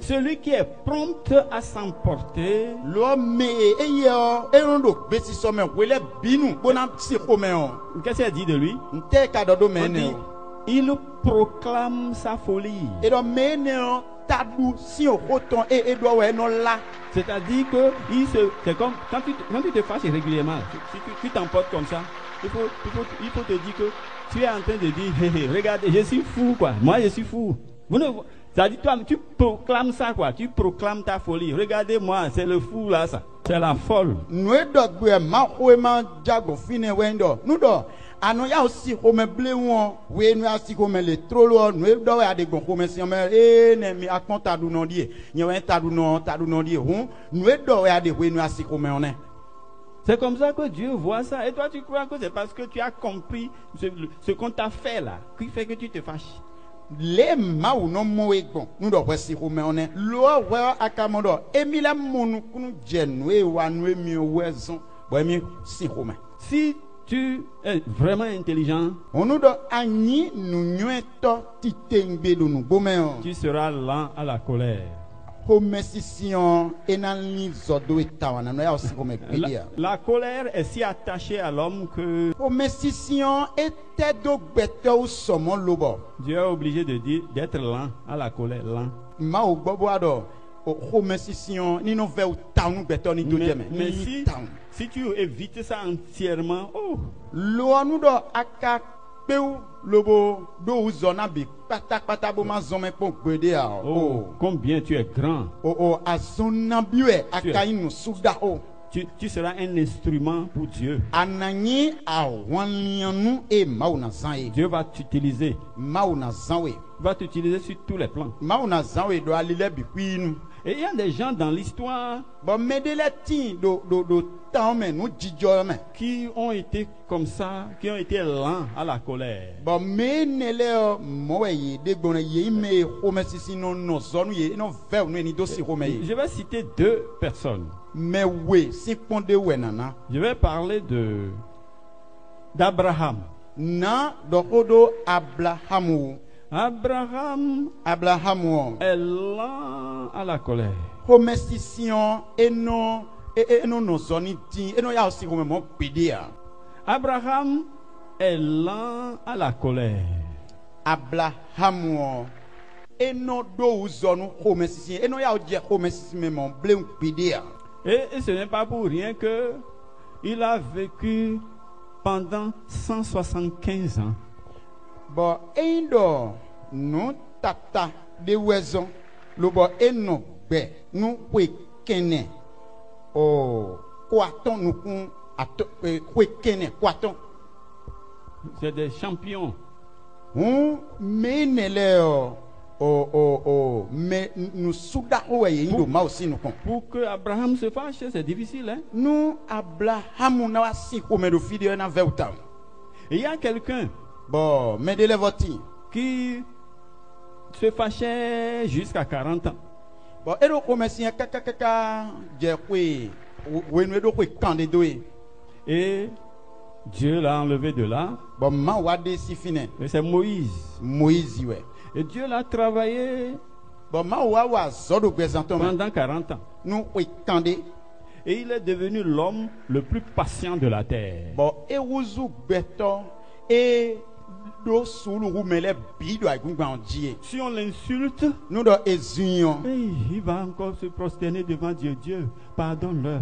celui qui est prompt à s'emporter, l'homme et on do besi some wele binu bona si komeo qu'est-ce qu'il dit de lui? nte ka dodo On dit, mene il proclame sa folie. et do mene tadu si o koton et do we no la. C'est-à-dire que c'est comme quand tu te fâches régulièrement, si tu t'emportes comme ça, il faut te dire que tu es en train de dire, hé, hé, regarde, je suis fou, quoi. Moi, je suis fou. C'est-à-dire, toi, tu proclames ça, quoi. Tu proclames ta folie. Regardez-moi, c'est le fou, là, ça. C'est la folle. Nous do gbe ma ko ma jago fine wendo. Nous do anu ya osi ko me ble won we nu asi ko me le trolo nu do we ade gon ko me si me ne mi akon tadu no die. Yen we tadu no die hun nu do we ade we nu asi ko me one. C'est comme ça que Dieu voit ça. Et toi, tu crois que c'est parce que tu as compris ce qu'on t'a fait là, qui fait que tu te fâches. Le ma ou non mo egbon nu do we si ko me one. Lo we akamodo emi la monu kunu jenu e wa nu emi owezon bo emi si ko me. Si tu es vraiment intelligent, On nous do ani nu nyeto titengbe do nu gomeo. tu seras lent à la colère. Homesision enani zodo etawana no ya osi ko me pedia. La colère est si attachée à l'homme que Homesision était do gbeto somo lobo. Dieu est obligé de dire d'être lent à la colère, lent. Ma o gbobo ado homesision ni no ve o taunu gbeto ni do jeme. Mais si tu évites ça entièrement, oh, Lo nu do aka peu lobo do uzona bi pata bo ma zome po gbede a. oh, combien tu es grand. Azona biwe aka inu suda o. Tu seras un instrument pour Dieu. Anani awanianu e mauna zanwe. Dieu va t'utiliser. Mauna zanwe. Va t'utiliser sur tous les plans. Mauna zanwe do alile bi kwinu. Et il y a des gens dans l'histoire Bon medele tin do temps men nou jijo men. qui ont été comme ça, qui ont été lents à la colère. Bon menele moye de gbona ye me homesisi no zonu ye no ve no ni dosi home ye. Je vais citer deux personnes. Mais we si ponde we nana. Je vais parler d'Abraham. Na do odo Abrahamu. Abraham est lent à la colère. Homesision eno no zoni tin eno ya osi home mo pedia. Abraham est lent à la colère. Abrahamu eno do uzonu homesision eno ya oje homesision me mo ble pedia. Et ce n'est pas pour rien que il a vécu pendant 175 ans. Bon, endo no tata de wezon lobo eno be nu we kene o kwaton nu kun ato we kene kwaton. C'est des champions. Menele mais nous souda oye indo ma aussi nous kon. Pour que Abraham se fâche, c'est difficile, hein? Nous Abraham na wasi ko me do fide na veuta. Et il y a quelqu'un Bon, medele voti. qui se fâchait jusqu'à 40 ans. Bon, ero ko mesien kaka je kwe we no do kwe kande doe. Et Dieu l'a enlevé de là. Bon, ma wade si fine. Et c'est Moïse. Moïse ouais. Et Dieu l'a travaillé Bon, ma wa zodo présentement. pendant 40 ans. Nous kwe kande. Et il est devenu l'homme le plus patient de la terre. Bon, eruzu beto et do sulu rumele bido agungba ondie. Si on l'insulte, Nous do ezunion. il va encore se prosterner devant Dieu. Dieu, pardonne-leur.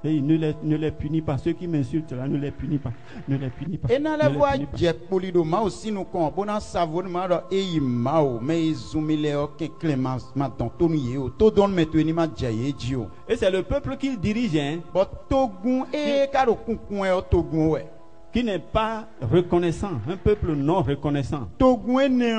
Ne les punis pas. Ceux qui m'insultent là, ne les punis pas. Ne les punis pas. Et na Ne le les voix punis pas. je polido ma aussi nous kon bona savon ma do e mao mais izumile o ke clémence ma don tonu o to don meto ni ma jaye dio. Et c'est le peuple qu'il dirige, hein, But togun e karo kunkun e o togun we. qui n'est pas reconnaissant. Un peuple non reconnaissant. Togun e ne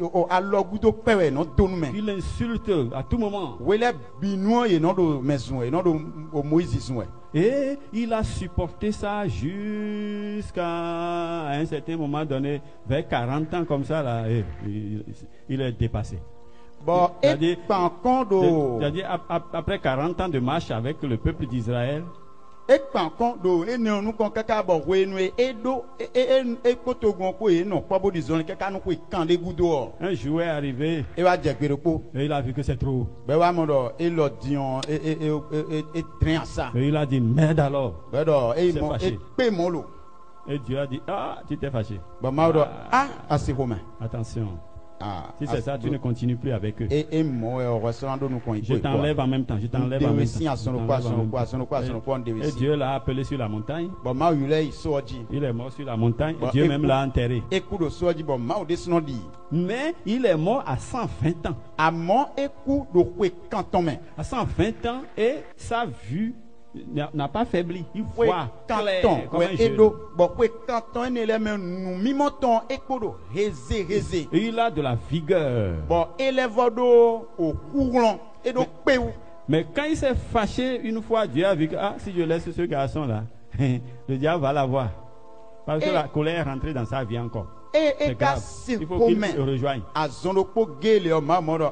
o alogu do pewe no tonu me. Il insulte à tout moment. Wele binu e no do mesun e no do o Moïse we. Et il a supporté ça jusqu'à un certain moment donné, vers 40 ans comme ça, là, et il est dépassé. Bon, C'est-à-dire- et par contre, C'est-à-dire, après 40 ans de marche avec le peuple d'Israël, e kpan kon do e ne onu kon kaka bo we nu e do e kotogun ko e no po bo di zone kaka nu ko kan le gudo Un jour est arrivé e wa je gbere po et il a vu que c'est trop. be wa mo do e lo dion e train ça Et il a dit merde alors. be do e C'est mo fâché. e pe mo lo Et Dieu a dit ah tu t'es fâché. ba ma do asi home Attention. Si ah c'est ça, tu ne continues plus avec eux. e mo e restaurant do nu kon Je t'enlève en même temps. Je t'enlève en même temps. Je t'enlève en même temps. Et Dieu l'a appelé sur la montagne. ba ma yu le so ji Il est mort sur la montagne. Bon, Dieu et même pour- l'a enterré. e ku do so ji bo ma o de sno di Mais il est mort à 120 ans. amon e ku do ko kanton men À 120 ans et sa vue n'a pas faibli. Il we voit clair kanton comme we un jeune. edo bo we kanton ne le men nu mi monton e ku do heze Et il a de la vigueur. bon élève do au courant et do pe ou Mais quand il s'est fâché une fois, Dieu a vu que si je laisse ce garçon-là, le diable va l'avoir. Parce que Et- la colère est rentrée dans sa vie encore. e C'est ka grave. si Il faut ko qu'il men le rejoigne. azondo ko gele o ma mo do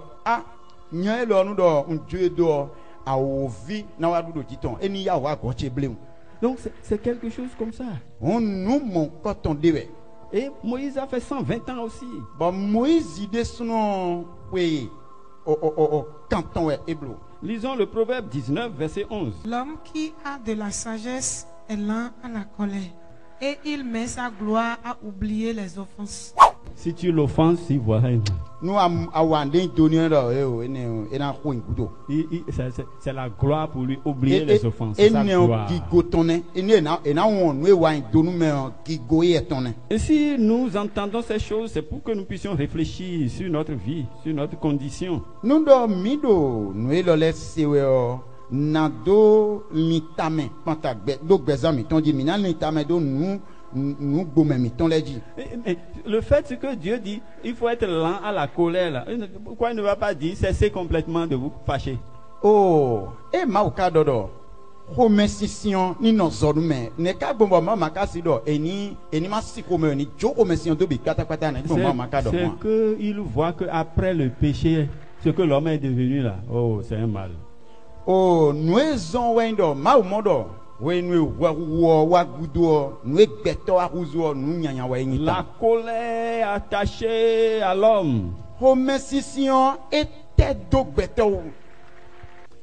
nya lo nu do nju do a o vi na wa do titon eni ya wa go che blem Donc c'est quelque chose comme ça. on nous mon coton dewe Et Moïse a fait 120 ans aussi. bon Moïse ide suno we o canton we eblo Lisons le Proverbe 19, verset 11. L'homme qui a de la sagesse est lent à la colère, et il met sa gloire à oublier les offenses. Si tu l'offenses, il voit. nous a wande donner do e ene na ko ngudo C'est la gloire pour lui oublier les offenses. C'est sa ene gloire. ki gotone ene na won nu e wa donu me ki goye etone Et si nous entendons ces choses, c'est pour que nous puissions réfléchir sur notre vie, sur notre condition. nous do mi do nu e lo le sewe o na do mitame panta gbe do gbezan mi ton di mi na mitame do nu gbome mi ton le di Et le fait c'est que Dieu dit, il faut être lent à la colère. Là. Pourquoi il ne va pas dire, cessez complètement de vous fâcher? oh e ma o ka dodo homesision ni no zodu me ne ka gbombo ma ka si do eni ma si ko me ni jo homesision do bi katakata na gbombo ma ka do C'est mo qu'il voit qu'après le péché, ce que l'homme est devenu là, oh, c'est un mal. oh nu e zon wendo ma o modo we nu wa gudo nu e gbeto ahuzo nu nyanya wa yin La colère attachée à l'homme, homesision était do gbeto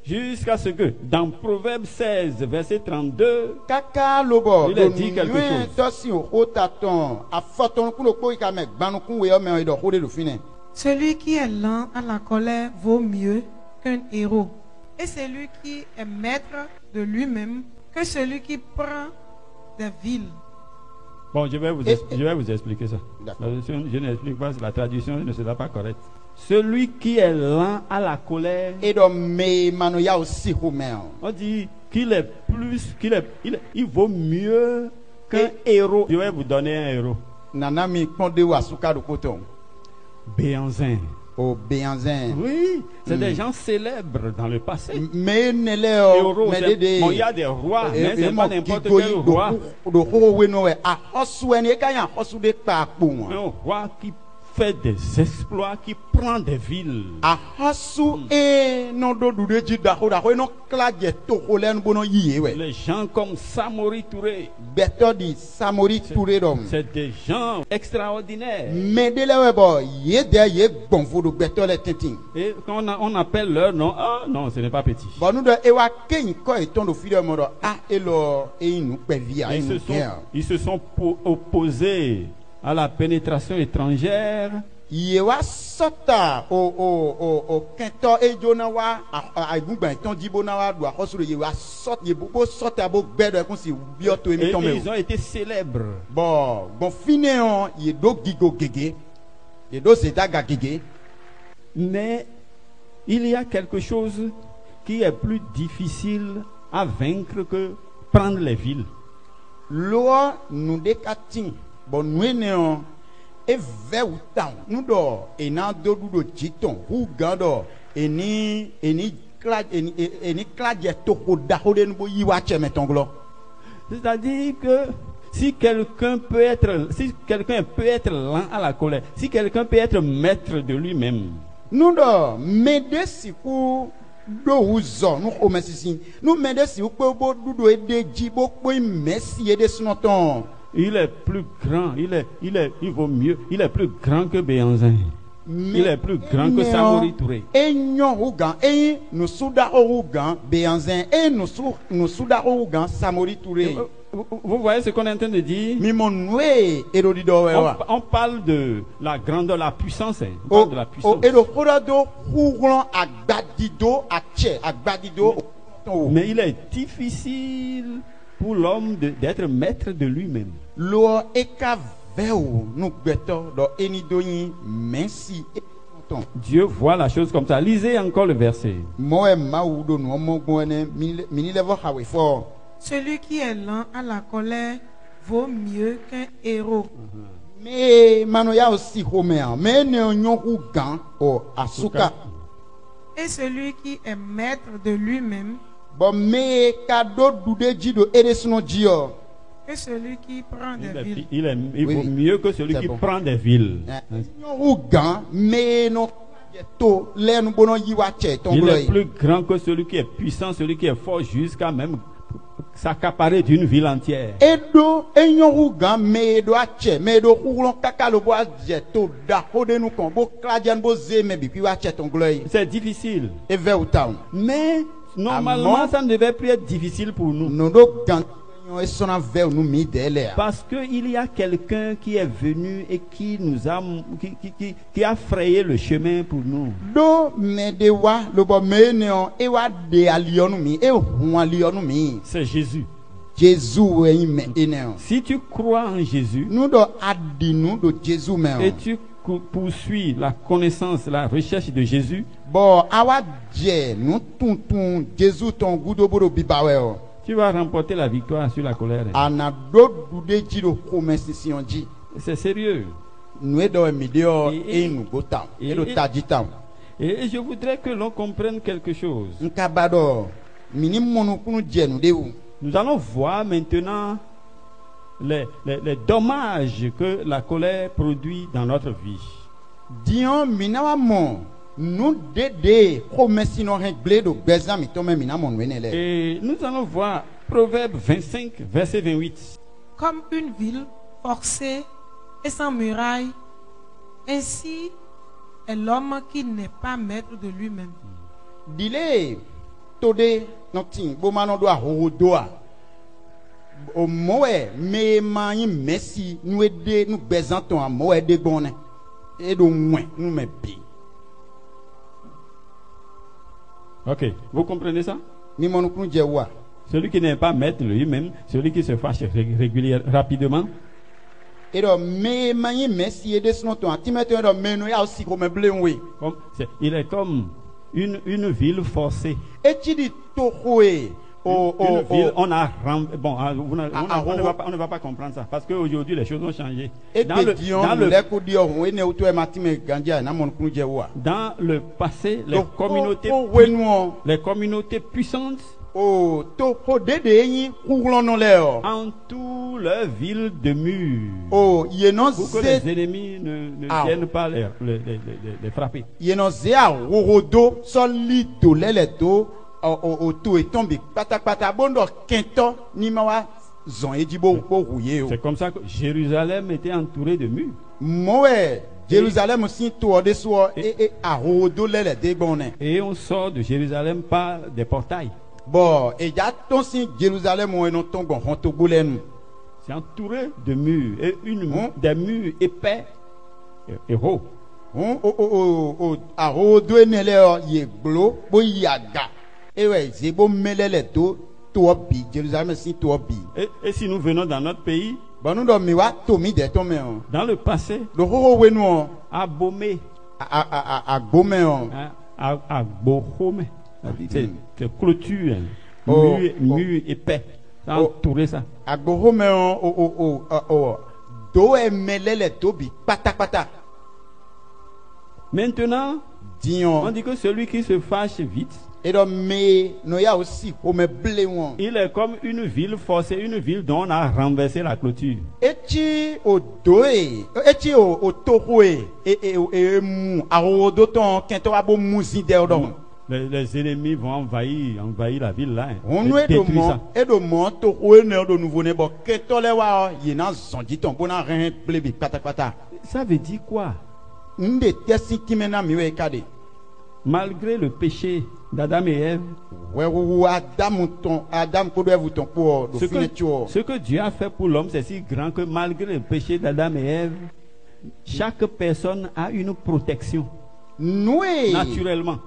jusqu'à ce que, dans Proverbe 16, verset 32, kaka lobo Il a dit quelque nu chose. to si o taton afoton ku lo ko ka me gbanu kun we o me do ko de do fine Celui qui est lent à la colère vaut mieux qu'un héros, et celui qui est maître de lui-même que celui qui prend des villes. bon, je vais vous expliquer ça. D'accord. Je n'explique pas, la traduction ne sera pas correcte. Celui qui est lent à la colère, et do me manu ya o si ho me on dit qu'il est plus, il vaut mieux qu'un héros. Je vais vous donner un héros. nana mi konde wa suka do koton Béanzin. o beanzin Oui, c'est des gens célèbres dans le passé. me ne le Héros, o me c'est- de bon, il y a des rois, mais c'est pas n'importe quel roi. do ho we no we a hosu eni ka yan hosu de pa po won Un roi qui fait des exploits, qui prend des villes. a hosu e no do du de ji da ho no kla je to ho len bono yiye we Les gens comme Samori Touré, beto di samori toure dom c'est des gens extraordinaires. me de le we bo ye de ye gbonfo do beto le tintin Et quand on appelle leur nom, ah non, ce n'est pas petit. bon nous de e wa kein ko e ton do fi de mo do e lo e nu pe via e nu Ils se sont opposés à la pénétration étrangère. ye wa sota o kento e jona wa a gbugban ton jibo na wa do akosuro ye wa sot ye bo sota bo gbedo e kun si bioto emi Et ton me ils ont été célèbres. bon fine on ye do gigo gege ye do zeta ga gege Mais il y a quelque chose qui est plus difficile à vaincre que prendre les villes. lo nu de katin bon nu ene on e ve u town nu do e na do du do jiton hu gado eni kladje to ko da ho de nu bo yi wa cheme tonglo C'est-à-dire que si quelqu'un peut être lent à la colère, si quelqu'un peut être maître de lui-même, nous do mede siku do uzo nu xɔme sisi nu me ɖe si wokpe bo ɖuɖo ede dzi bo kpe mesi ede sunɔtɔ. Il est plus grand, il vaut mieux, il est plus grand que Béanzin. Il est plus grand que Samori Touré. Enyo hugan, nusuda hugan, Béanzin, nusuda hugan, Samori Touré. Vous voyez ce qu'on est en train de dire? Mimonwe erodido wewa. On parle de la grandeur, la puissance. On parle de la puissance. Edo korado huglon agbadido ache agbadido. Mais il est difficile pour l'homme d'être maître de lui-même. Lo eka veo nu gbeto do enidoyin mensi. Dieu voit la chose comme ça. Lisez encore le verset. Moe maudo no mogone minilevo hawe for. Celui qui est lent à la colère vaut mieux qu'un héros. Me manoya aussi homea me ne onyoku gan o asuka. Et celui qui est maître de lui-même Bon me kado dude jido eresno jio. que celui qui prend des villes. Il vaut mieux que celui qui prend des villes. Onyoku gan me no to le nu bono yiwa che ton Il est gloire. plus grand que celui qui est puissant, celui qui est fort jusqu'à même s'accaparer d'une ville entière. Edo enyoku gan me do ache me do kuglon kakalo bo aje to da hode nu kon bo kladian bo zeme bi pi wa che ton gloire. C'est difficile. Eve utam. Mais normalement, Amon. ça ne devait plus être difficile pour nous. No do gan e sona ve nu mi dele. Parce qu'il y a quelqu'un qui est venu et qui nous a, qui a frayé le chemin pour nous. Do me de wa lo bo me ne on e wa de alionu mi e hu alionu mi. C'est Jésus. Jésus e me ene on. Si tu crois en Jésus Nous do adinu do Jésus me et on. tu poursuis la connaissance, la recherche de Jésus, Bon awa je nu tuntun Jésus ton gudo boro bibawe o. tu vas remporter la victoire sur la colère. Ana do dude jiro komesisi onji. C'est sérieux. Nu e do e mideo Et- e nu gotam. E et- do tajitam. Et je voudrais que l'on comprenne quelque chose. Nkabado mini monu kunu je nu de wu. Nous allons voir maintenant les dommages que la colère produit dans notre vie. Dion minawa mon nu de komesi no regle do gbeza mi to me minamon wenele. Et nous allons voir Proverbe 25, verset 28. Comme une ville forcée et sans muraille, ainsi est l'homme qui n'est pas maître de lui-même. Dile tode notin bo mano do ahodoa. O moe me manyi mesi nu ede nu gbezan ton amoe de gbone. E do nwen nu me bi. Ok, vous comprenez ça? Mi monu kunu je wa. Celui qui n'est pas maître de lui-même, celui qui se fâche régulièrement, rapidement, E do me manyi mesi ede sno ton atimeto e do me no ya osi ko me blenwe. il est comme une ville forcée. E ti di to hoe Une ville, on a bon, on ne va pas comprendre ça parce qu'aujourd'hui les choses ont changé. E de dion le ko di ohun e ne uto e matime ganja na mon kunu je wa. Dans le passé, les communautés puissantes O to ho de yin kuglon no le o. entourent leur ville de murs O ye no pour que ze les ennemis ne viennent pas les frapper. ye no ze a rodo so li to lele to o to e tombe patapata bondo kento ni ma wa zon e jibo bo rouye o. C'est comme ça que Jérusalem était entourée de murs. Moe Jérusalem si to de so e a rodo lele de bonne. Et on sort de Jérusalem par des portails. Bon e ja ton si Jérusalem o no ton gon to golenu. C'est entouré de murs et des murs épais et hauts. O a rodo enele o ye glo bo yaga. E we ze bo melele to bi Jérusalem si to bi. Et si nous venons dans notre pays, Bon nous do mi wa to mi de to me o. dans le passé, Lo ho we nu o. à Bomé, A gome o. à Bohome, c'est clôture, Oh, mur épais, ça a Oh. entouré ça. A home o. Do e melele to bi pata. Maintenant, on Dion. dit que celui qui se fâche vite, E do me no ya aussi o me ble won. il est comme une ville forcée, une ville dont on a renversé la clôture. Echi o do echi o to ho e mu a o do ton kento abo muzi de o do. les ennemis vont envahir la ville là. On Et nous est de détruire ça. mon et de mon to oene de nouveau ne bon que to le wa yena zondi ton bona rien plebi pata. Ça veut dire quoi? Nde tesi kimena miwe kade. Malgré le péché d'Adam et Ève, Ouais ou Adam ko do evu ton pour do ce fine que, tuo. ce que Dieu a fait pour l'homme, c'est si grand que malgré le péché d'Adam et Ève, chaque personne a une protection, Nous naturellement.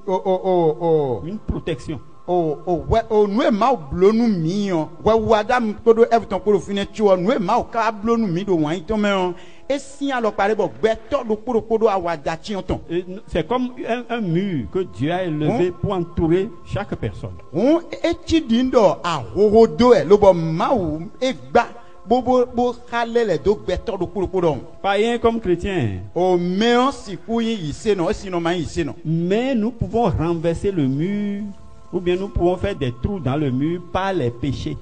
oh Une protection. nous est ma blonu mi on. Ouais ou Adam ko do evu ton pour do fine tuo. Nous est ma ka blonu mi do wan ton me on. Et si alors parler bon beto do ko do awadachi on ton. Et c'est comme un mur que Dieu a élevé pour entourer chaque personne. On eti dindo a horodo e lobo maou egba bo khalele do beto do ko. Païens comme chrétiens. O meon si kuyi ise no sinon ma ise no. Mais nous pouvons renverser le mur, ou bien nous pouvons faire des trous dans le mur par les péchés.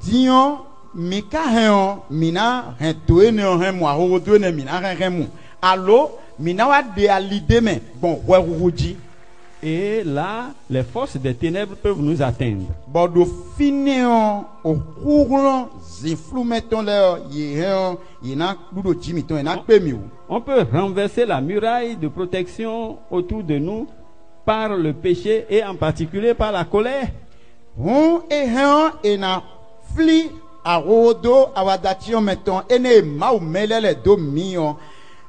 Dion mika hen mina hen toe ne hen mo horodo ne mina hen mu. Allo mina wa de alide men bon we ruji. Et là, les forces des ténèbres peuvent nous atteindre. Bon do finéon o courlon ziflou meton le ye na ludo jimiton na pemi ou. On peut renverser la muraille de protection autour de nous par le péché et en particulier par la colère. On e na fli a rodo awadation meton ene ma ou melele do mion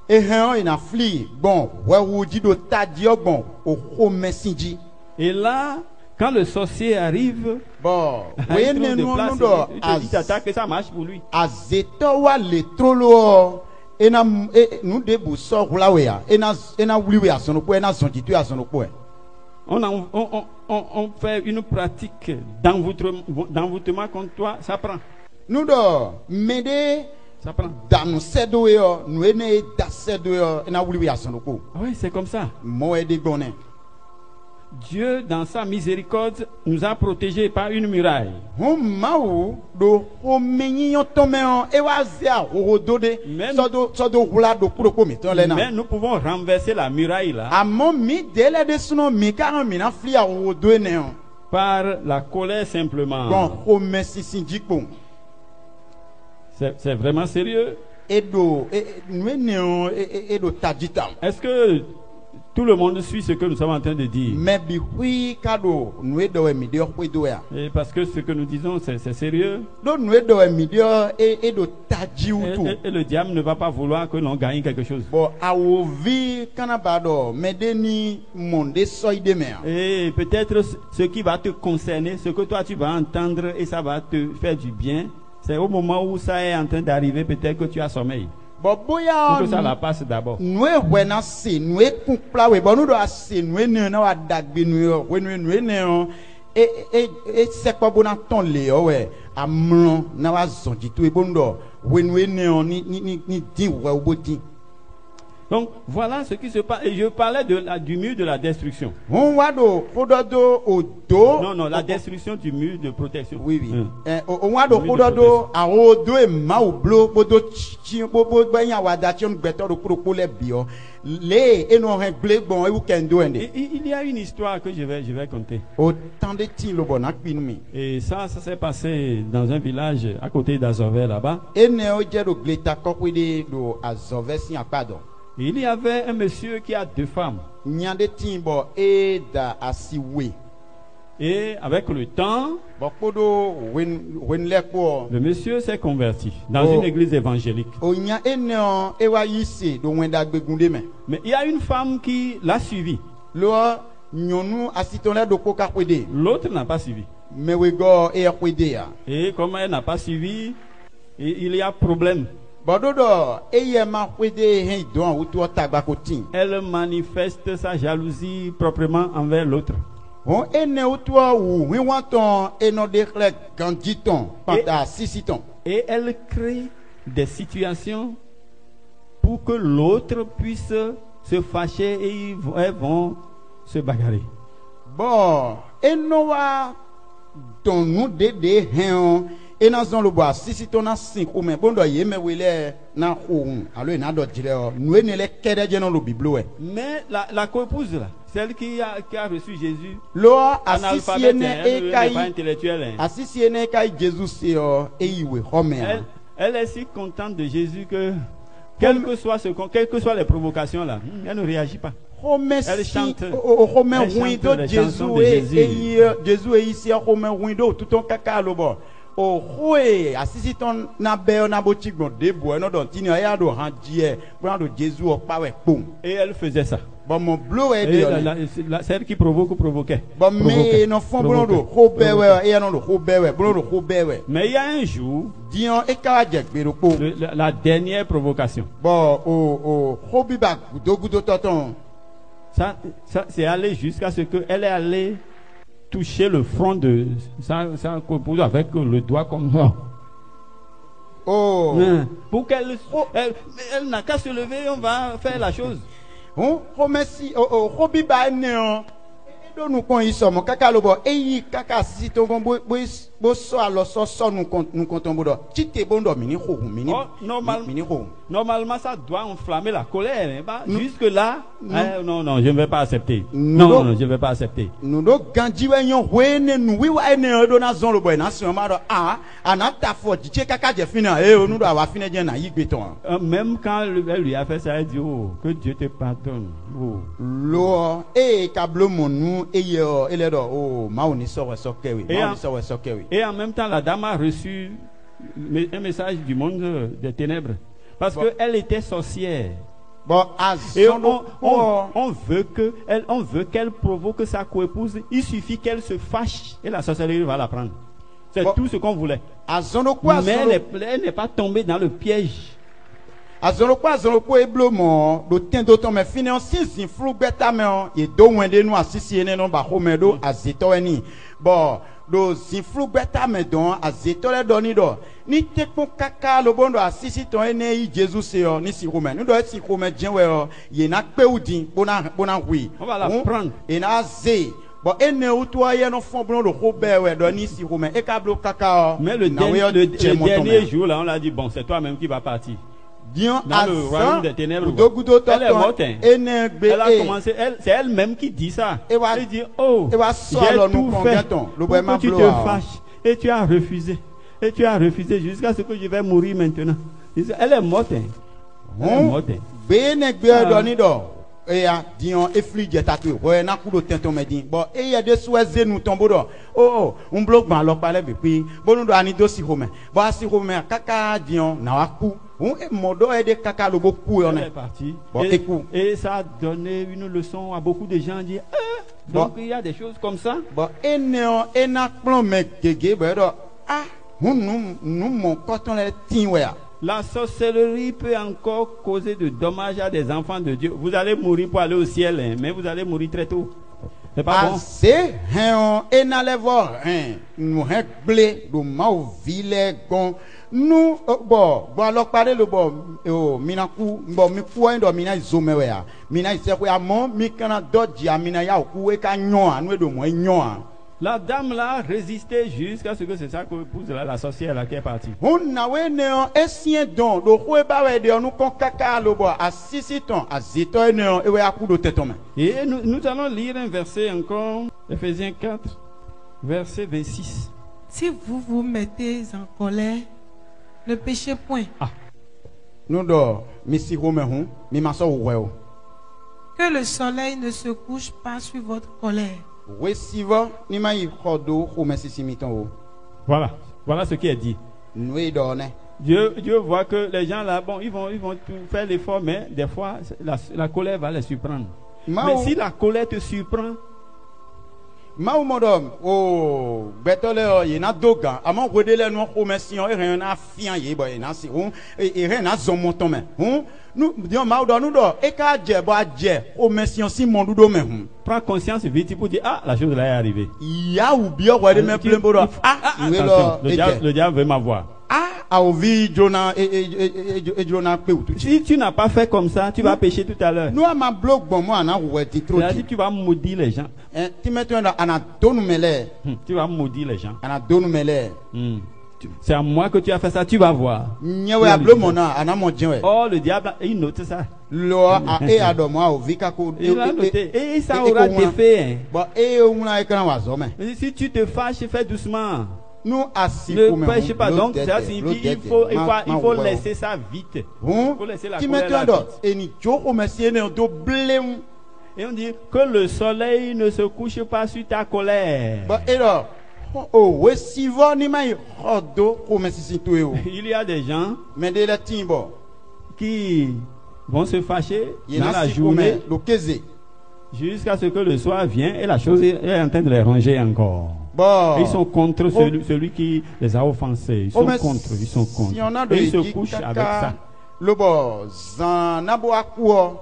e na fli bon we wuji do tadio bon o homesinji. Et là, quand le sorcier arrive, Bon il we trouve ne de no place, do il te dit t'attaques que ça marche pour lui. azeto wa le trolo e na nu de bu so hula we ya e na wuli we asono po e na zonjitu asono po e. On fait une pratique d'envoûtement contre toi, ça prend. Nu do mede Ça prend. danu sedo yo nu ene da sedo yo e na wuli we asono po. Oui, c'est comme ça. Mo e de gbone. Dieu, dans sa miséricorde, nous a protégés par une muraille. Hon maou do homenyi yo tome on e wa ze a horodo de Men- so do hula do ko mi ton le na. Mais nous pouvons renverser la muraille là Amon mi dele de suno mi ka mi na fli a horodo ene on. par la colère simplement. Bon home sisinji po. C'est vraiment sérieux. Edo nu ene on edo tajita. Est-ce que tout le monde suit ce que nous sommes en train de dire? Mais bi hui kado nu edo e mi de ho edo ya. Et parce que ce que nous disons, c'est sérieux. Do nu edo e mi de edo taji Et, utu. et le diable ne va pas vouloir que l'on gagne quelque chose. Bon awo vi kanabado medeni monde soide me. Et peut-être ce qui va te concerner, ce que toi tu vas entendre et ça va te faire du bien, c'est au moment où ça est en train d'arriver, peut-être que tu as sommeil. Bon Il boya faut que ça la passe d'abord. nous wena se nous kupla we bon nous do ase nous ne na wa dagbe nous we nous ne e se pa bona ton le o we amron na wa zonji to e bon do we nous ne ni din we obodi. Donc voilà ce qui se passe. Et je parlais du mur de la destruction. On wa do kododo odo. Non, la destruction du mur de protection. Oui. Hum. On wa do kododo a odo e ma oblo bodo chi bobo gbanya wa da tion gbeto do kuro le bio. Le e no hen gle bon e weekendo ende. Et il y a une histoire que je vais conter. Autant de ti lo bon akpin mi. Et ça s'est passé dans un village à côté d'Azové là-bas. Ene o je do gleta kokwide do azove si apado. Et il y avait un monsieur qui a 2 femmes. Nyande timbo e da asiwe. Et avec le temps, Bokodo wen lekpo. le monsieur s'est converti dans Oh. une église évangélique. O nya ene o e wa yise do wenda gbegunde me. Mais il y a une femme qui l'a suivi. Lo nyonu asitonle do koka kwede. L'autre n'a pas suivi. Me we go e kwede ya. Et comme elle n'a pas suivi, il y a problème. Bododo e ye ma kwede hen don wutu otagba ko tin. Elle manifeste sa jalousie proprement envers l'autre. On ene wutu wu wi wanton eno de kle ganditon pata sisiton. Et elle crée des situations pour que l'autre puisse se fâcher et elles vont se bagarrer. Bon, eno wa ton nou de hen et na zon le bois si ton na 5 ou mais bon do ye me wele na khon alors ina do dire nous ne le kede je dans le bible ouais Mais la coépouse là, celle qui a reçu Jésus, lo analphabète, asisiene elle e n'est pas kai intellectuelle. Hein. asisiene kai Jesus se e iwe home Elle est si contente de Jésus que, quelles que soient les provocations là, elle ne réagit pas. Elle chante. home Elle chante windo les Jesus chansons de e Jésus. Jesus e ici home windo tout ton kaka lo bo o hoe asisi ton na be na bo chigbon debo no don tini ya do han die bo do Jesus o pa we pom Et elle faisait ça. bon mon blow e Et de celle qui provoquait. bon mais no fon bon do ho bewe e no do ho bewe bon do ho bewe Mais il y a un jour, dion e ka je gbero po la dernière provocation. bon o ho bi ba gudo toton Ça c'est allé jusqu'à ce qu'elle est allée toucher le front de sa coépouse avec le doigt comme ça. oh Pour elle n'a qu'à se lever, on va faire la chose. ho merci ho bi ba ne o do nu kon iso mo kaka lo bo eyi kaka sisi to gon bo so alo so nu konton bo do tite bo ndo mini ho mini mini ho Normalement, ça doit enflammer la colère. Hein, bah, jusque-là, non, je ne vais pas accepter. Non, je ne vais pas accepter. Nous do ganji we yon wene nu wi wa ne do na zon lo boy na so ma do anata fo di kaka je fina nu do wa fina je na yigbe ton Même quand elle lui a fait ça, elle dit, oh, que Dieu te pardonne. Oh. lo kablo monu yo ele do ma oni so we so kewi ma oni so we so kewi Et en même temps, la dame a reçu un message du monde des ténèbres. Parce qu'elle était sorcière. bon Et on veut qu'elle provoque sa coépouse. Il suffit qu'elle se fâche et la sorcellerie va la prendre. C'est tout ce qu'on voulait. Mais elle n'est pas tombée dans le piège. azono ko eblo mo do tendo to me finances in flu beta me e do wende nu asisi ene no ba home do azeto eni bo do ziflu beta me don azeto le doni do ni tekun kaka lo bondo asisi to ene yi Jesus se o ni si home nu do si home jenwe o ye na pe udin bona hui On va la prendre. e na ze bon ene utu aye no fon bono do bewe do ni si home e ka blo kaka o Mais le dernier jour là, on l'a dit, bon, c'est toi-même qui vas partir. Dans le royaume des ténèbres. Elle est morte. Elle a commencé, c'est elle-même qui dit ça. Elle dit, oh, j'ai tout fait pour que tu te fâches. Et tu as refusé. Et tu as refusé jusqu'à ce que je vais mourir maintenant. Elle est morte. Elle est morte. Bene gbe do ni do eya dion eflige tatu o na ku do tento medin bo eya de sweze nu tombo do un blog ban lo pale be pi bonu do ani do si home bo asi home kaka dion na wa ku modo e de kaka lo bo ku yo Elle na est partie. Bon, Et ça a donné une leçon à beaucoup de gens. Dire, donc il y a des choses comme ça. bo ena plon me gege bo do nu mon coton le tin we ya La sorcellerie peut encore causer de dommages à des enfants de Dieu. Vous allez mourir pour aller au ciel, hein, mais vous allez mourir très tôt. C'est pas bon. Assez, ena le vo nous ble do mau vile gon nous bon alors parler le bon minaku bon mi ku endo mina izomewe ya mina ise ko ya mo mi kana doji amina ya ku e ka nyon anu do mo nyon. La dame là a résisté jusqu'à ce que c'est ça que épouse la sorcière là qui est partie. Na we ne esien don do ko e ba we de onu kon kaka lo bo asisi ton azito ne e we akudo tetoma. Et nous allons lire un verset encore, Ephésiens 4, verset 26. Si vous vous mettez en colère, ne péchez point. Nous do mi si ho me hu mi ma so we o. Que le soleil ne se couche pas sur votre colère. We siva ni ma yi khodo ho me sisi mi ton o. Voilà ce qui est dit. Nous e do ne. Dieu voit que les gens là, bon, ils vont tout faire l'effort, mais des fois, la colère va les surprendre. Mais si la colère te surprend, ma modom betole ye na doga ama wedele no commerciant e ren na fian ye boy na si e ren na zon monton me nous dion ma do nous do e ka je bo aje commerciant si mon do me prends conscience vite pour dire la chose là est arrivée. Ya ou bien ouais me plein bodo le diable veut m'avoir. Si tu n'as pas fait comme ça, tu vas pécher tout à l'heure. Tu vas maudire les gens. Tu vas maudire les gens. c'est à moi que tu as fait ça, tu vas voir. nyewe ablo mona anamo djenwe Oh, le diable, il note ça. lo a e adomo o vika ko Il a noté. Et ça aura des faits. Hein. ba e una ekran wa zo me Mais si tu te fâches, fais doucement. nous assis Ne pour pêche pas. Donc, ça signifie qu'il faut laisser ça vite. Il faut laisser la tu colère là m'entends vite. et ni joko merci ne do blem Et on dit que le soleil ne se couche pas sur ta colère. ba e do oh we sivo ni mai hodo ko merci sinto e o Il y a des gens mais de la timbo qui vont se fâcher il dans na la si journée comme lo keze jusqu'à ce que le soir vient et la chose est en train de les ranger encore. bon Ils sont contre celui qui les a offensés. Ils sont contre. Ils sont contre. si on a Et ils se de couchent avec ça. lobo zan nabo akuo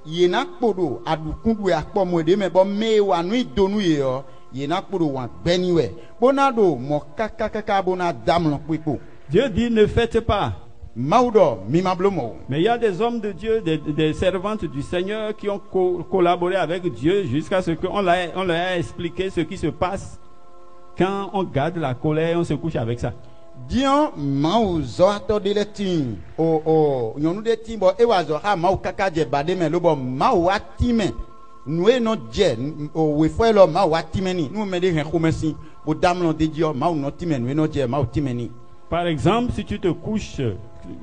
yena kpodo adukundu akpo mwede me bo me wa nu idonu ye o yena kpodo wa gbeniwe bonado mo kakakaka bona damlo pipo Dieu dit ne faites pas. maudo mi mablomo Mais il y a des hommes de Dieu, des servantes du Seigneur qui ont collaboré avec Dieu jusqu'à ce qu'on leur a expliqué ce qui se passe quand on garde la colère et on se couche avec ça. dion mau zo ato de letin o nyonu de timbo e wa zo ha mau kakaje bade me lobo mau atime nu e no je o we fo lo mau atime ni nu me de hen komesi bo damlo de dio mau no time nu e no je mau time ni Par exemple, si tu te couches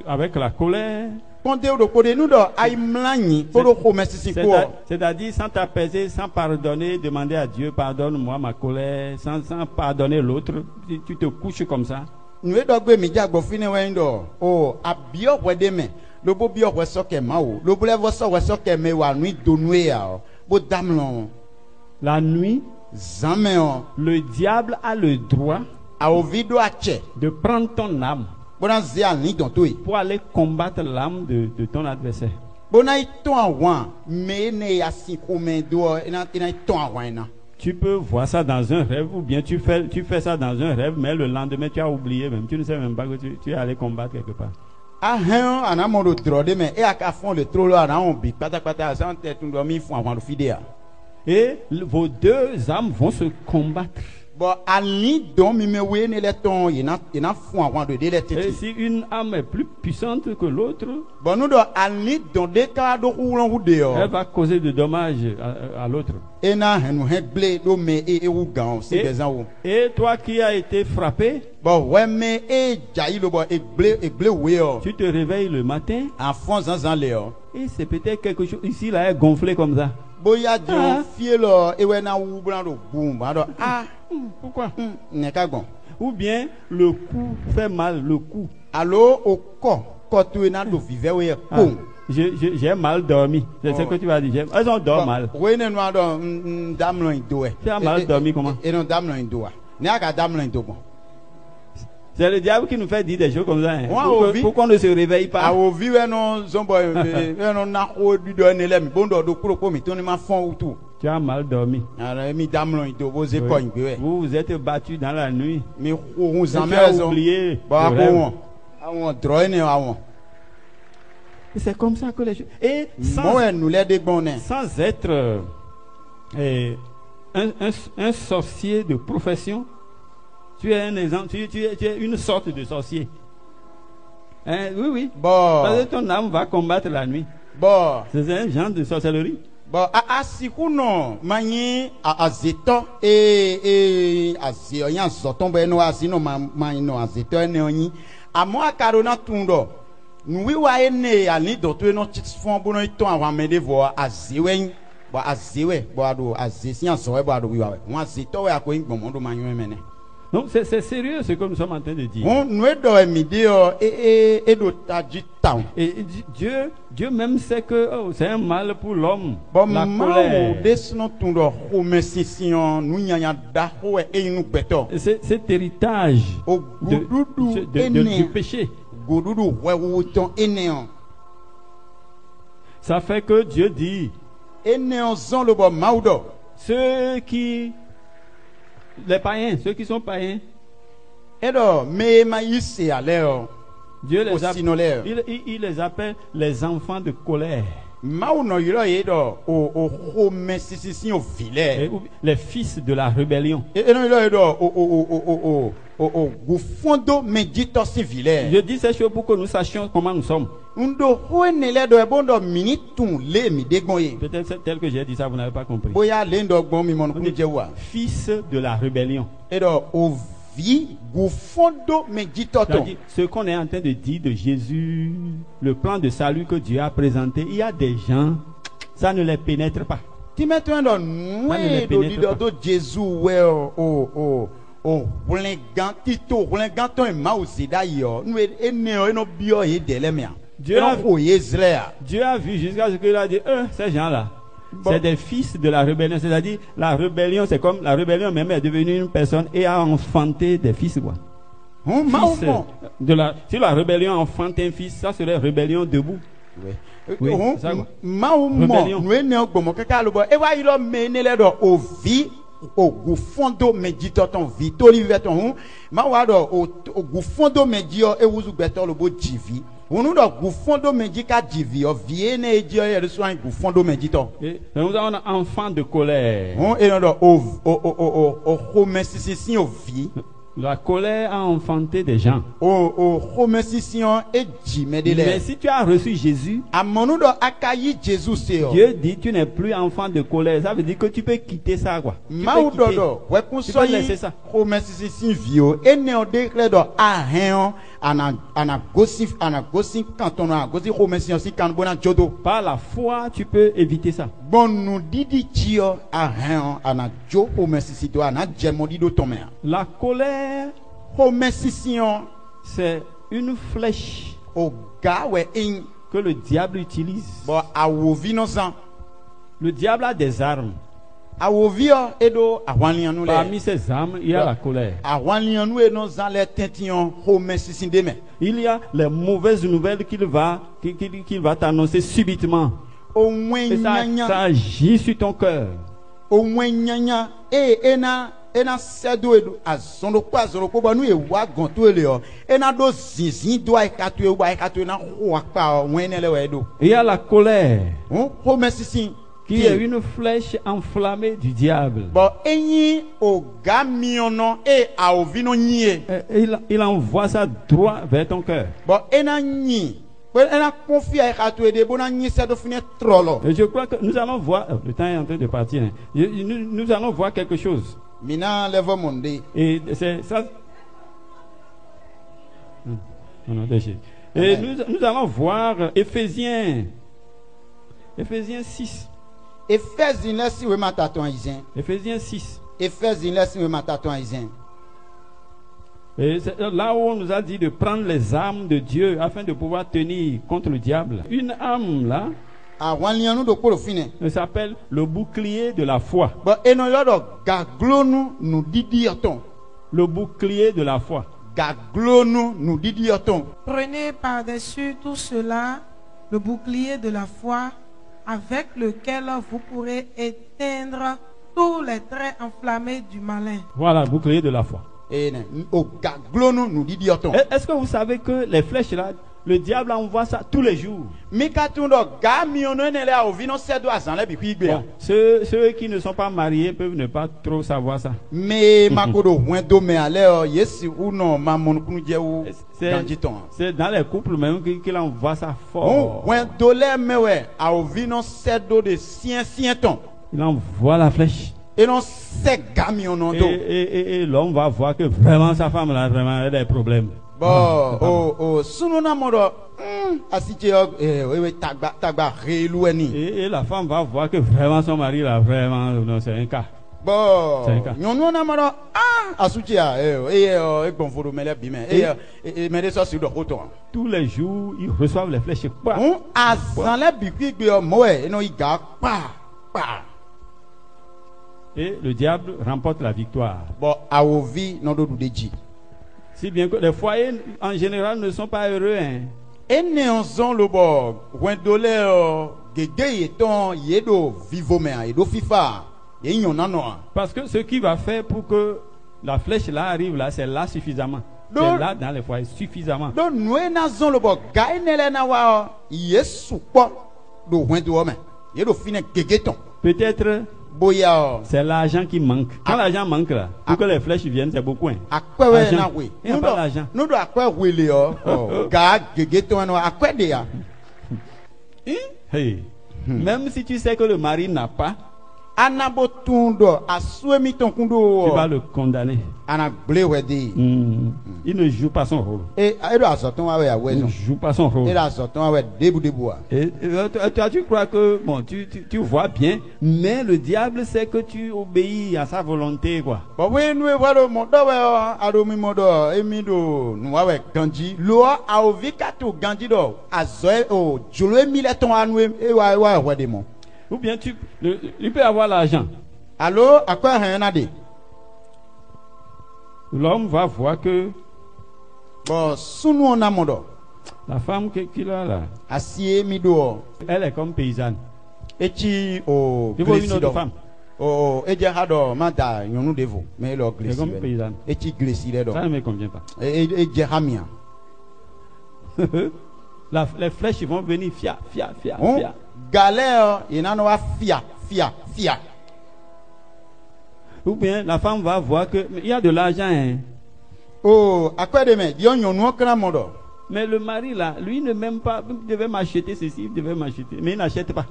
avec la colère, ponte o do kode nu do ai mlanyi o do komesi si ko c'est-à-dire sans t'apaiser, sans pardonner, demander à Dieu, pardonne-moi ma colère, sans pardonner l'autre, si tu te couches comme ça. nu e do gbe mi jagbo fine wendo o abio wede me lobo bio we so ke mau lobo le vo so we so ke me wa nu idonu e ya o bo damlo La nuit, zame o le diable a le droit a o vido ache de prendre ton âme bona zia ni don to e pour aller combattre l'âme de ton adversaire. bona iton awan me ne ya si kome do ina iton awan na Tu peux voir ça dans un rêve ou bien tu fais ça dans un rêve, mais le lendemain tu as oublié même. Tu ne sais même pas que tu es allé combattre quelque part. a hen ana mo do drode me e aka fon le trolo ana on bi patapata san te tun do mi fun awan do fidea Et vos deux âmes vont se combattre. bo ani don mi me we ne le ton ina fun awan do de le Et tete si une âme est plus puissante que l'autre, bo nu do ani don de ka do ulon hu de o elle va causer de dommages à l'autre. ena henu he ble do me e wu gan si bezan wo Et toi qui as été frappé, bo we me e jayi lo bo e ble we o tu te réveilles le matin afon zan le o et c'est peut-être quelque chose ici là est gonflé comme ça. boya dion fie lo ewe na wu bran do boom ba do Pourquoi? ne ka gbon Ou bien le cou fait mal, le cou. allo o ko tu na do vive we Ah, boom j'ai mal dormi. C'est ce Oh. que tu vas dire. Elles ont dormi mal. we ne no do damlo indo e Tu as mal dormi comment? e no damlo indo wa ne aka damlo indo bon C'est le diable qui nous fait dire des choses comme ça. Hein. Ouais, Pour on que- vit. pour qu'on ne se réveille pas. awo vi we no zombo e no na ko du do ne le mi bondo do kuro ko mi to ni ma fon utu Tu as mal dormi. ara mi damlo indo bo ze Oui. ko ngbe we Vous vous êtes battu dans la nuit. mi ko hun Et zan tu as mezo oublié. ba le ko rêve. won awon dro ne awon Et c'est comme ça que les choses. Et mo e nu le de gbon ne sans être un sorcier de profession, tu es un exemple, tu es une sorte de sorcier. Hein, oui, oui. Parce que bo ton âme va combattre la nuit. bo C'est un genre de sorcellerie. bon asiku no manyi azeto e azio yan zoton be no asino man no azeto ene onyi amo akaro na tundo nwi wa ene ani do to no fon bo no iton awon mede vo azewe bo azewe bo ado azesian so bo ado wi wa won azeto we akoyin gbon do manyo emene Donc c'est sérieux ce que nous sommes en train de dire. won nwe do emide o e do taji town Et Dieu même sait que c'est un mal pour l'homme. bon La ma o colère. desno tundo ho mesision nu nyanya da ho e inu beto Cet héritage o de- gududu du ene péché. godudu wewuton eneon Ça fait que Dieu dit, eneon zon lo bo maudo ceux qui, les païens, ceux qui sont païens, edo me ma yise ale o Dieu les Aussi non l'air. il les appelle les enfants de colère. Maou no yiro yedo o home sisi o vile. Les fils de la rébellion. Et non yiro yedo o gufondo medito si vile. Je dis ces choses pour que nous sachions comment nous sommes. Ndo hoenele do ebondo minitun le mi degoye. Peut-être c'est tel que j'ai dit ça, vous n'avez pas compris. Boya lendo gbon mi mon kunjewa. Fils de la rébellion. Edo o vi gufondo medito to. C'est-à-dire, ce qu'on est en train de dire de Jésus, le plan de salut que Dieu a présenté, il y a des gens, ça ne les pénètre pas. Ti metto ndo nwe do dido do Jésus we blingan tito blingan ton ma osida yo nwe ene no bio e delemia. Dieu a vu jusqu'à ce qu'il a dit, ces gens-là, bon, c'est des fils de la rébellion. C'est-à-dire, la rébellion, c'est comme la rébellion même est devenue une personne et a enfanté des fils. Quoi. Si la rébellion enfante un fils, ça serait rébellion debout. Oui, ça, quoi. Rébellion. O gufondo medito ton vito liveton ma wado o gufondo medio e wuzu beto lo bo jivi onu do gufondo medika jivi o viene edio e so an gufondo medito nous avons un enfant de colère et non do o homesisi o vi. La colère a enfanté des gens. Mais si tu as reçu Jésus, Dieu dit tu n'es plus enfant de colère. Ça veut dire que tu peux quitter ça, quoi. Tu peux laisser ça. Par la foi, tu peux éviter ça. La colère, c'est une flèche que le diable utilise. Le diable a des armes. Parmi ces armes, il y a la colère. Il y a les mauvaises nouvelles qu'il va t'annoncer subitement. Et ça agit sur ton cœur. Ena sedo edu azondo kwa azoro ko banu ewa gon to ele o ena do zinzin do ai katu na ho apa wenele we do. Il y a la colère ho mesisi qui est une flèche enflammée du diable. Bon enyi o gamiono e a ovino nyie. Il envoie ça droit vers ton cœur. Bon ena nyi ena confie ai katu ede bona nyi sedo fine trolo. Et je crois que nous allons voir le temps est en train de partir. Nous allons voir quelque chose. Mina levo monde. Et c'est ça. Et nous allons voir Éphésiens 6. Éphésiens 6. Et c'est là où on nous a dit de prendre les armes de Dieu afin de pouvoir tenir contre le diable. Une arme là, s'appelle le bouclier de la foi. Le bouclier de la foi. Prenez par-dessus tout cela le bouclier de la foi avec lequel vous pourrez éteindre tous les traits enflammés du malin. Voilà, le bouclier de la foi. Est-ce que vous savez que les flèches là, le diable envoie ça tous les jours? Bon, ceux qui ne sont pas mariés peuvent ne pas trop savoir ça. C'est dans les couples même qu'il envoie ça fort. Il envoie la flèche. Et l'homme va voir que vraiment sa femme là, vraiment, elle a des problèmes. Et la femme va voir que vraiment son mari là, vraiment, non, c'est un cas. Tous les jours, ils reçoivent les flèches. Et le diable remporte la victoire. Si bien que les foyers en général ne sont pas heureux. Parce que ce qui va faire pour que la flèche là arrive là, c'est là suffisamment. C'est là dans les foyers suffisamment. do wendo me. Ye do fine gegeton. Peut-être Boya c'est l'argent qui manque. Quand l'argent manque là, pour que les flèches viennent, c'est beaucoup. Hein. akwewe Argent. na we. Il n'y a pas d'argent. Nous do akwe wele o. Ga gegeton no akwe de ya. Hey. Même si tu sais que le mari n'a pas, Anabo tundo aswemi ton kundo. tu vas le condamner. Ana ble wedi. Il ne joue pas son rôle. E do azoton wa we ya Il ne wezo. joue pas son rôle. E do azoton wa we debu a. Et toi, tu crois que bon, tu vois bien, mais le diable sait que tu obéis à sa volonté, quoi. Bo we nu e wado mo do we ado mi mo do emi do nu wa we ganji. Lo a ovika to ganji do azo o jolo emi le ton anu e wa wede mo. Ou bien il peut avoir l'argent. Allo akwa hen na de. L'homme va voir que Bo sunu ona mo do. la femme qu'il a là, Asie mi do. elle est comme paysanne. Echi o Il faut une glesi autre do. femme. O eje ha do ma da nyonu devo. Me lo Elle est glesi. comme paysanne. Echi glesi le do. Ça ne me convient pas. Eje ha mia. Les flèches vont venir fia. On galère inano wa fia. Ou bien la femme va voir que mais il y a de l'argent, hein. Oh, akwa de me dion nyonu okra mo do. Mais le mari là, lui ne m'aime pas. Il devait m'acheter ceci, il devait m'acheter. Mais il n'achète pas.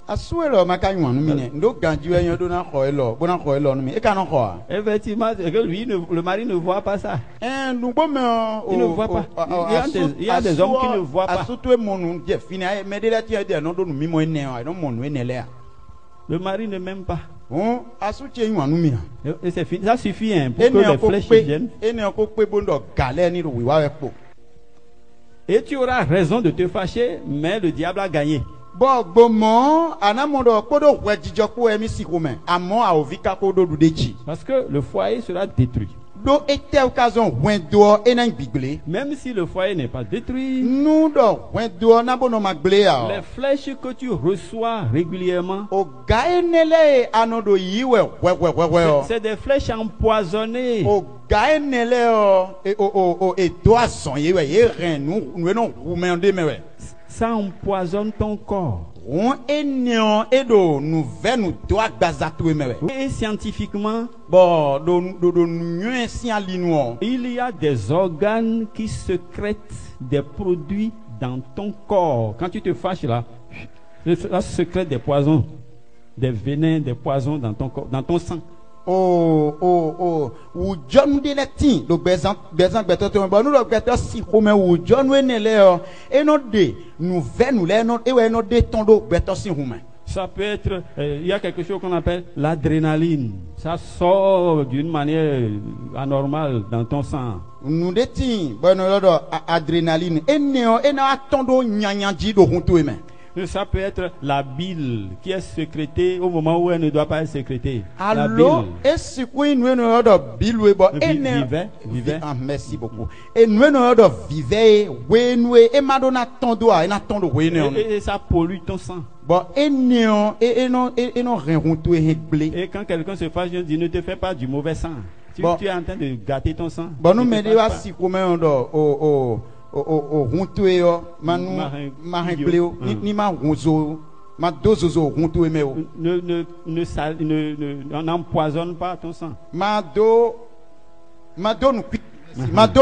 Asuelo maka nyonu mine. Ndo ganji we nyodo na ko elo, bona ko elo no mi. E ka no ko a. Effectivement, c'est que lui, le mari ne voit pas ça. Nugbo me Il ne voit pas. Il y a des hommes qui ne voient pas. Asuto monu je fini ay me de la ti de no do nu mi mo ene o, no monu ene le a. Le mari ne m'aime pas. On asuche nyonu mi a. Et c'est fini. Ça suffit hein, pour que les flèches viennent. Ene ko pe bondo galère ni ro wi wa we po. Et tu auras raison de te fâcher, mais le diable a gagné. Bo gbomo anamodo kodo wejijo ko emi sikome. Amo a ovika kodo du deji. Parce que le foyer sera détruit. Do ete occasion wendo ena gbigle. Même si le foyer n'est pas détruit, Nu do wendo na bono magble a. les flèches que tu reçois régulièrement, O ga enele anodo yiwe we o. c'est des flèches empoisonnées. O ga enele o e do ason yewe ye ren nu no rumende mewe. Ça empoisonne ton corps. On enion edo nu venu do agbazatu mewe. Et scientifiquement, Bo do nu si alinu. il y a des organes qui sécrètent des produits dans ton corps. Quand tu te fâches là, ça sécrète des poisons, des venins, des poisons dans ton corps, dans ton sang. O John de letin do bezan beto to bo nu do beto si ko me o John we ne le o e no de nu ve nu le no e we no de ton do beto si hu me. Ça peut être, il y a quelque chose qu'on appelle l'adrénaline. Ça sort d'une manière anormale dans ton sang. Nu de tin bo no do adrénaline e ne o e na ton do nyanyanji do hun to e me. Ça peut être la bile qui est sécrétée au moment où elle ne doit pas être sécrétée. La Allo bile. e si ko nu no do bilwe bo e ne Vivait. Ah, merci beaucoup. E nu no do vive we nu e ma do na ton do a e na ton do we ne. Et ça pollue ton sang. Bon, et non rien to e blé. Et quand quelqu'un se fâche, je dis ne te fais pas du mauvais sang. Bon. Tu es en train de gâter ton sang. Bon, nous Ne te me fâche dit pas. si comme on runto e yo manu ma blé ni ma runzo ma dozozo runto e me o. N'empoisonne pas ton sang. Ma do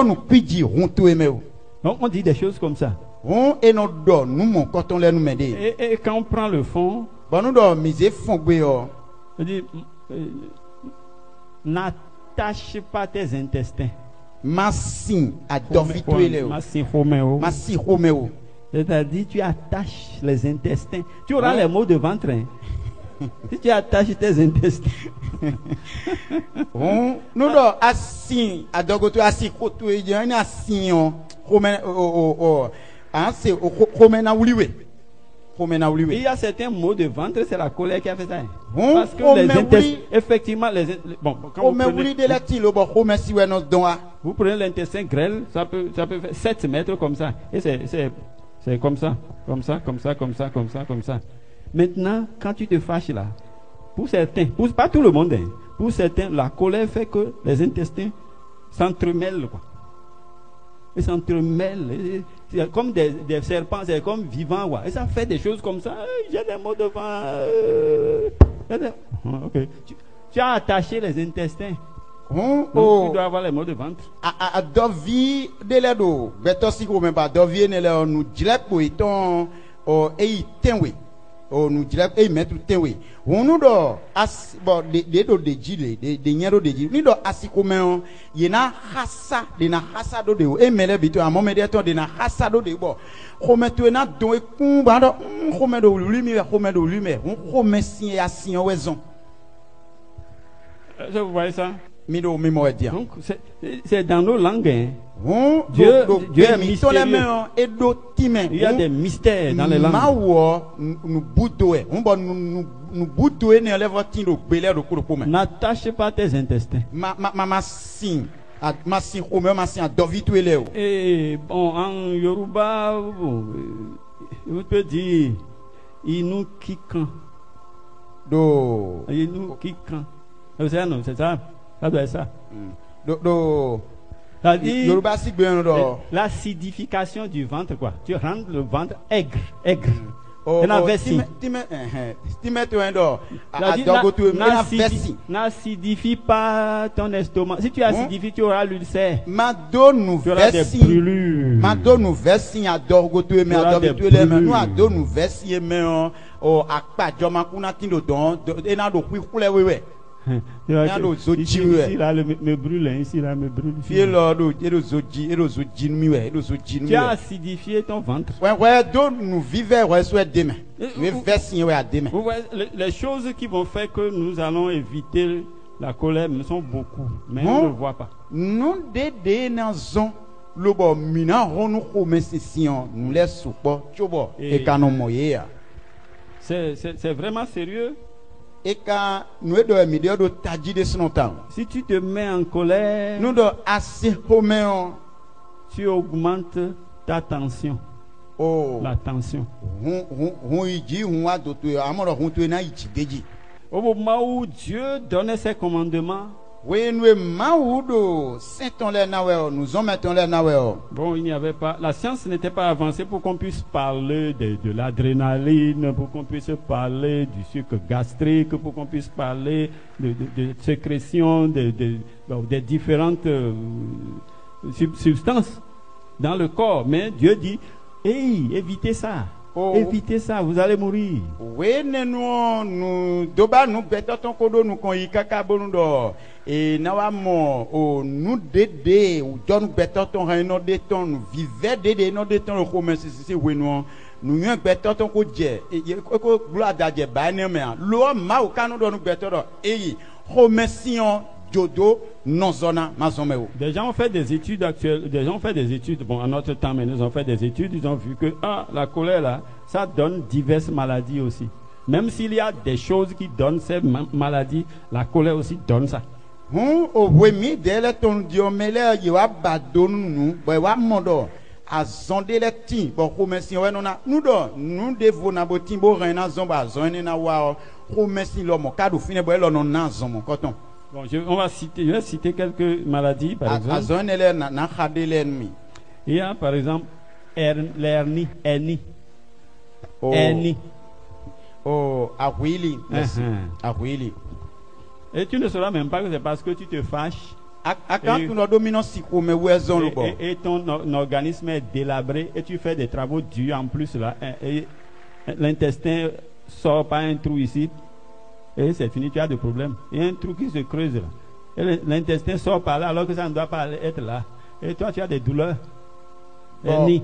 nu pidi runto e me o. Donc on dit des choses comme ça. On e no do nous mon coton le nous me dit. Et quand on prend le fond, Bon, nous do mise fond gbe yo. on dit n'attache pas tes intestins. Massin a dofito ele o. Massin Roméo. Massi Romeo. C'est-à-dire tu attaches les intestins. Tu auras les maux de ventre. Hein. Si tu attaches tes intestins. Nous do assim a dogoto assim koto e jan assim on. C'est Romena uliwe. Romena Il uliwe. y a certains maux de ventre, c'est la colère qui a fait ça. Parce que les intestins, effectivement, bon, quand on me oublie de la tilo bo Romesi we no don a. vous prenez l'intestin grêle, ça peut faire 7 mètres comme ça. Et c'est comme ça, comme ça, comme ça, comme ça, comme ça, comme ça. Maintenant, quand tu te fâches là, pour certains, pas tout le monde, hein, pour certains, la colère fait que les intestins s'entremêlent, quoi. Ils s'entremêlent. C'est comme des serpents, c'est comme vivant. Ouais. Et ça fait des choses comme ça. J'ai des mots devant. Ok. Tu as attaché les intestins. Donc, tu dois avoir les maux de ventre. A dovi de le do beto si ko men ba dovi ne le nu jilep ko iton o e tenwe o nu jilep e metu tenwe wonu do as bo de do de jile de nyero de jile ni do asiko men ye na hasa de na hasa do de o e mele bito a mo me de ton de na hasa do de bo ko metu na don e kun ba do ko me do lumi ko me do lumi ko me sin asin wezon. Vous voyez ça? Donc, c'est dans nos langues. Hein. Dieu est mystérieux. Il y a des mystères dans les langues. N'attache pas tes intestins. Et bon, en Yoruba, on peut dire Inu Kikan. Inu Kikan. C'est ça, non, c'est ça. Ça doit être ça. L'acidification du ventre, quoi. Tu rends le ventre aigre. N'acidifie pas ton estomac. Si tu acidifies, tu auras l'ulcère. Tu auras des brûlures. Ici là me brûle, ici là me brûle. Tu as acidifié ton ventre. Les choses qui vont faire que nous allons éviter la colère sont beaucoup, mais on ne le voit pas. C'est vraiment sérieux. Et quand nous si tu te mets en colère, tu augmentes ta tension. La tension. Au moment où Dieu donnait ses commandements, bon, il n'y avait pas, la science n'était pas avancée pour qu'on puisse parler de l'adrénaline, pour qu'on puisse parler du sucre gastrique, pour qu'on puisse parler de sécrétion des différentes substances dans le corps. Mais Dieu dit, hey, évitez ça. Évitez ça, vous allez mourir. Et nous des gens ont fait des études actuelles, des gens ont fait des études, bon, en notre temps, mais ils ont fait des études, ils ont vu que la colère là, ça donne diverses maladies aussi. Même s'il y a des choses qui donnent ces maladies, la colère aussi donne ça. Bon, je vais citer quelques maladies, par exemple. Il y a, par exemple, l'hernie. Hernie. Et tu ne sauras même pas que c'est parce que tu te fâches. Et ton organisme est délabré et tu fais des travaux durs en plus là. Et l'intestin sort par un trou ici. Et c'est fini, tu as des problèmes. Il y a un trou qui se creuse là. Et l'intestin sort par là alors que ça ne doit pas être là. Et toi, tu as des douleurs. Hernie.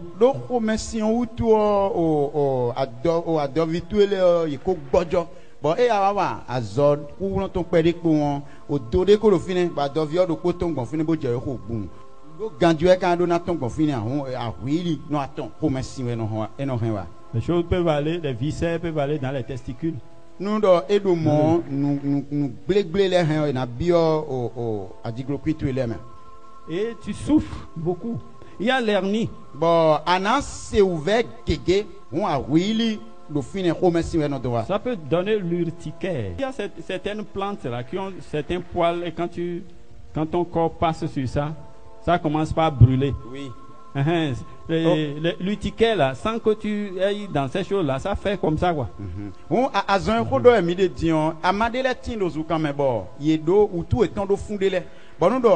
Bon, et à Azor, où l'on tombe pédé pour au dos de colofine, bah, d'ovio de coton, gonfine, beau, j'ai au boum. Gandué, quand on a ton gonfine, à Willy, non, attends, pour merci, et non, les choses peuvent aller, les viscères peuvent aller dans les testicules. Nous, et le monde, nous blé les reins, et bio, à diglopite, les mains. Et tu souffres beaucoup. Il y a l'hernie. Bon, Anas, c'est ouvert, kéké, on a Willy. Ça peut donner l'urticaire. Il y a certaines plantes là qui ont certains poils et quand ton corps passe sur ça, ça commence par brûler. Oui. Le ticket là, sans que tu ailles dans ces choses-là, ça fait comme ça quoi. On a zon ko do mi de dion amade le tin do zu kan me bo ye do ou tout etan do funde le bon no do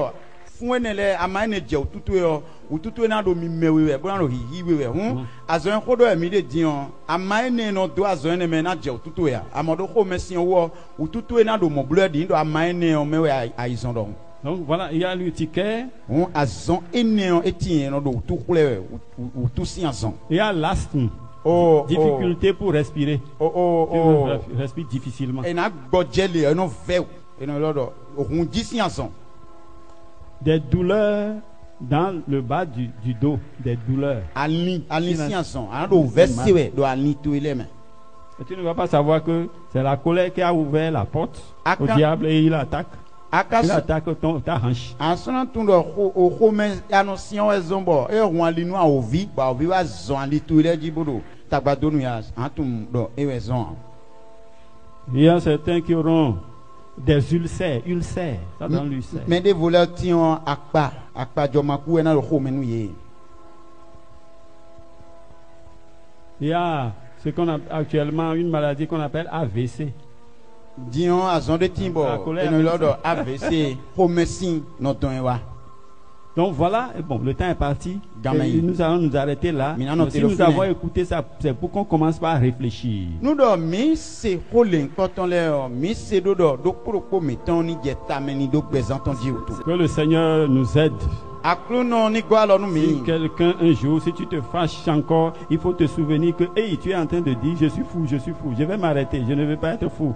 fun ne le amane je otutu yo otutu na do mi mewe bo na do hi wewe hun azon ko do mi de dion amane no do azon ne me na je otutu ya amodo ko mesin wo otutu na do mo blood do amane o mewe aizon do. Donc voilà, il y a le ticket. On a zon ene etien no do tout couleur ou tout si en zon. Il y a l'asthme. Difficulté pour respirer. Tu respires difficilement. Et na godjele no veu et no lodo on dit si en zon. Des douleurs dans le bas du dos, des douleurs. Ali si en zon. A do verser do ali tout les mains. Et tu ne vas pas savoir que c'est la colère qui a ouvert la porte au diable et il attaque. Il attaque ta hanche. Ensuite, tout le monde a annoncié un zombo. Et on a l'inu à ouvir, bah ouvir à zon, ali tout les djibodo. Tabado nous a, en tout le et zon. Il y a certains qui auront des ulcères, ça donne l'ulcère. Mais des voleurs tiens akpa jomaku et na le home yé. Il y a ce qu'on a actuellement une maladie qu'on appelle AVC. Dion a zon de timbo et nous l'ordre AVC homesin notre wa. Donc voilà, bon, le temps est parti. Nous allons nous arrêter là. Si nous avons écouté ça, c'est pour qu'on commence par réfléchir. Nous dormons, c'est rolling quand on les mis c'est dodo donc pour mettons ni jeta meni donc présentons Dieu autour. Que le Seigneur nous aide. Si quelqu'un un jour, si tu te fâches encore, il faut te souvenir que hey, tu es en train de dire je suis fou, je vais m'arrêter, je ne veux pas être fou.